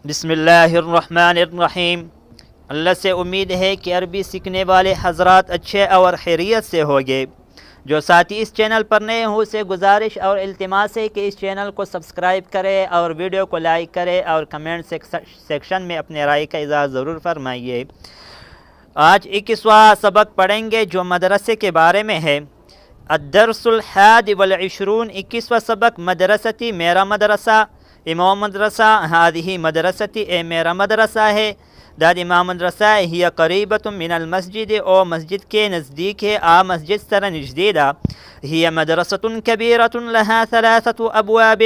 بسم اللہ الرحمن الرحیم۔ اللہ سے امید ہے کہ عربی سیکھنے والے حضرات اچھے اور خیریت سے ہوگے۔ جو ساتھی اس چینل پر نئے ہوں اسے گزارش اور التماس ہے کہ اس چینل کو سبسکرائب کرے اور ویڈیو کو لائک کرے اور کمنٹ سیکشن میں اپنے رائے کا اظہار ضرور فرمائیے۔ آج 21واں سبق پڑھیں گے جو مدرسے کے بارے میں ہے۔ الدرس الحادی والعشرون، 21واں سبق مدرستی، میرا مدرسہ، امام مدرسہ، ہادی مدرستی، اے میرا مدرسہ ہے، داد امام مدرسہ ہی قریبۃ من المسجد، او مسجد کے نزدیک ہے، آ مسجد سر نزدیدہ، ہی مدرسۃ کبیرۃ لہا ثلاثۃ ابواب،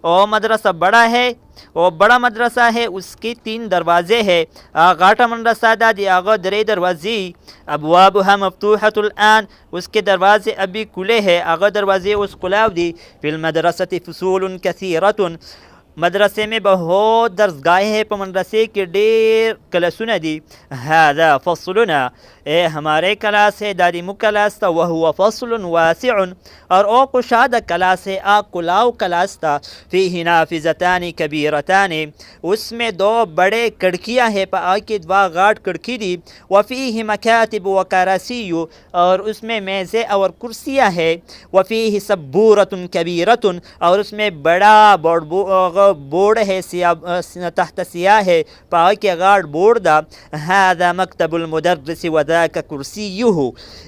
او مدرسہ بڑا ہے، او بڑا مدرسہ ہے، اس کی 3 دروازے ہے، غاٹا مدرسہ دادی آغا درے دروازی، ابوابها مفتوحۃ الآن، اس کے دروازے ابھی کھلے ہیں، آغا دروازے اس کلاو دی، فی المدرسۃ فصول کثیرۃ، مدرسے میں بہت درسگاہیں ہیں، پا مدرسے کے دیر کلاسونه دی، هذا فصلنا، اے ہمارے کلاس ہے، دادی مو کلاس تا، وهو فصل واسع، اور او کشادہ کلاس ہے، کلاو کلاس تا، فیہ نافذتان کبیرتان، اس میں 2 بڑے کڑکیاں ہیں، پا آکی 2 غاٹ کڑکی دی، وفیہ مکاتب و کرسی، اور اس میں میزیں اور کرسیاں ہیں، وفیہ سبورۃ کبیرۃ، اور اس میں بڑا بورڈ ہے، تحت سیاہ ہے، پا کے غاٹ بورڈ دا، هذا مکتب المدرس وذاک کرسیہ،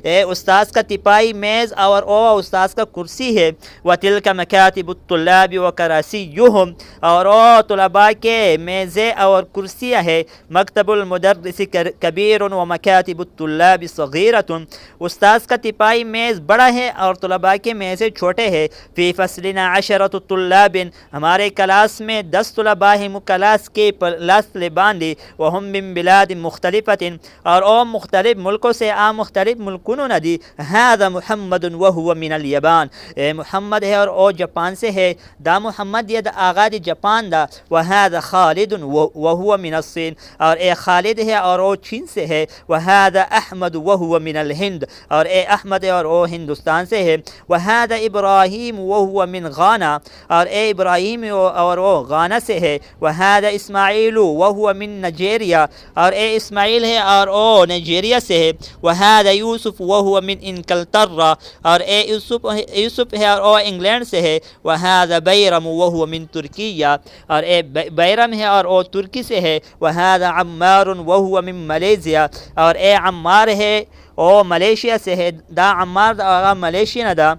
اے استاذ کا تپائی میز اور او استاذ کا کرسی ہے، وتلک مکاتب الطلاب وکراسیہم، اور او طلباء کے میزیں اور کرسیاں ہے، مکتب المدرس کبیر ومکاتب الطلاب صغیرۃ، استاذ کا تپائی میز بڑا ہے اور طلباء کے میزیں چھوٹے ہیں، فی فصلنا 10 طلاب، ہمارے کلاس میں 10 طلباء ہیں، کلاس کے پلاس طلبان دی، وہم من بلاد مختلفت، اور او مختلف ملکوں سے، مختلف ملکوں نہ دی، هذا محمد وهو من الیابان، اے محمد ہے اور او جاپان سے ہے، دا محمد یہ دا آغا دی جاپان دا، وهذا خالد وهو من الصین، اور اے خالد ہے اور او چین سے ہے، وهذا احمد وهو من الہند، اور اے احمد ہے اور او ہندوستان سے ہے، وهذا ابراہیم وهو من غانا، اور اے ابراہیم اور وہ غانا سے ہے، وهذا اسماعیل وهو من نائجیریا، اور اے اسماعیل ہے اور او نائجیریا سے ہے، وهذا یوسف وهو من انگلترا، اور اے یوسف ہے اور او انگلینڈ سے ہے، وهذا بیرم وهو من ترکیہ، اور اے بیرم ہے اور او ترکی سے ہے، وهذا عمار وهو من ملیزیا، اور اے عمار ہے او ملیشیا سے ہے، دا عمار دا ملیشیا دا،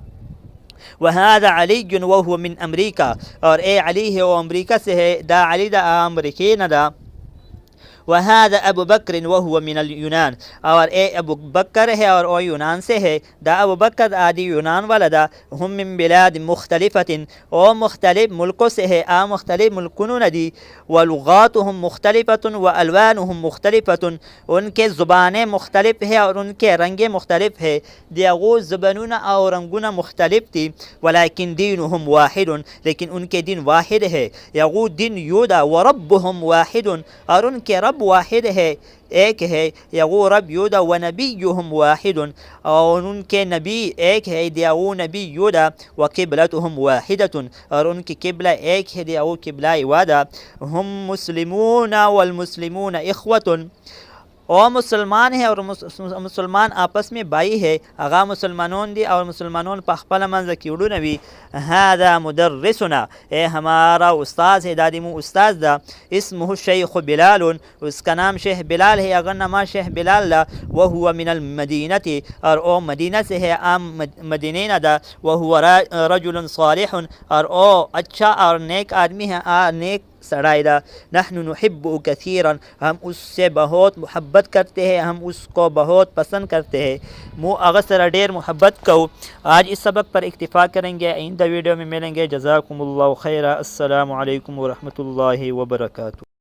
وهذا علی وهو من امریکا، اور اے علی ہے وہ امریکہ سے ہے، دا علی دا امریکی نہ دا، وهذا ابو بکر وهو من اليونان، اور اے ابو بکر ہے اور او یونان سے ہے، دا ابو بکر آدی یونان والا دا، ہم من بلاد مختلفت، او مختلف ملکوں سے ہے، مختلف ملکوں نہ دی، ولغاتهم مختلفت والوانهم مختلفت، ان کے زبانیں مختلف ہے اور ان کے رنگیں مختلف ہے، دیغو زبانون اور رنگون مختلف تھی، ولیکن دینهم واحد، لیکن ان کے دین واحد ہے، یغو دین یودا، وربهم واحد، اور ان کے رب واحد ہے، ایک ہے، یغو رب یودا، ونبیہم واحد، اور ان کے نبی ایک ہے، دیغو نبی یودا، وقبلتهم واحدۃ، اور ان کی قبلہ ایک ہے، دیغو قبلہ وادا، ہم مسلمون والمسلمون اخوۃ، او مسلمان ہے اور مسلمان آپس میں بھائی ہے، اغا مسلمانون دی اور مسلمانون پخپل منز کیوڑو نبی، هذا مدرسنا، اے ہمارا استاذ ہے، دادی مو استاذ دا، اسمہ الشیخ بلال، اس کا نام شیخ بلال ہے، اگر نما شیخ بلال دا، وہو من المدینہ، اور او مدینہ سے ہے، مدینین دا، وہو رجل صالح، اور او اچھا اور نیک آدمی ہے، نیک سڑائی دا، نحن نحب کثیرا، ہم اس سے بہت محبت کرتے ہیں، ہم اس کو بہت پسند کرتے ہیں، مو اغسر ڈیر محبت کو۔ آج اس سبق پر اکتفا کریں گے، آئندہ ویڈیو میں ملیں گے، جزاکم اللہ خیرہ، السلام علیکم ورحمۃ اللہ وبرکاتہ۔